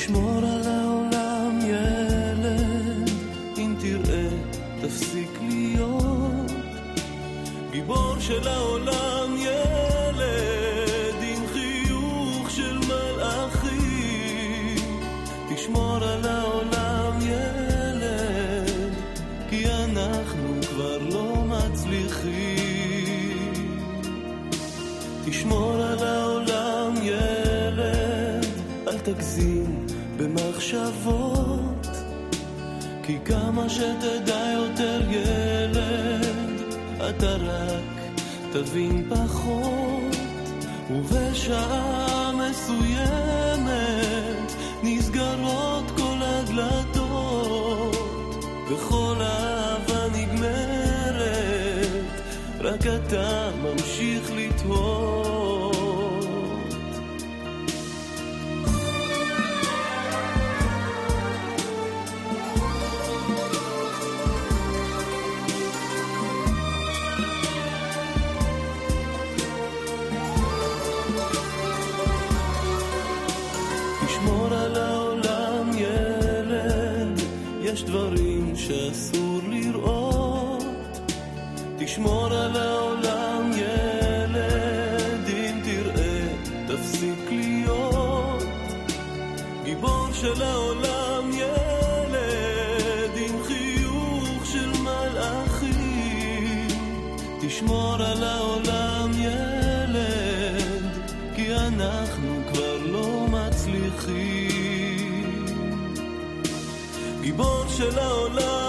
תשמור על העולם ילד, אם תראה תפסיק להיות גיבור של העולם ילד, עם חיוך של מלאכים. תשמור על העולם ילד, כי אנחנו כבר לא מצליחים. תשמור על העולם ילד, אל תגזים במחשבות, כי כמה שתדע יותר ילד, אתה רק תבין פחות. ובשעה מסוימת נסגרות כל הדלתות, וכל אהבה נגמרת, רק אתה ממשיך לתהות. תשמור על העולם ילד, יש דברים שאסור לראות. תשמור על העולם ילד, אם תראה תפסיק להיות גיבור של העולם ילד, עם חיוך של מלאכים. תשמור על העולם ילד, כי אנחנו כבר לא מצליחים. גיבור של העולם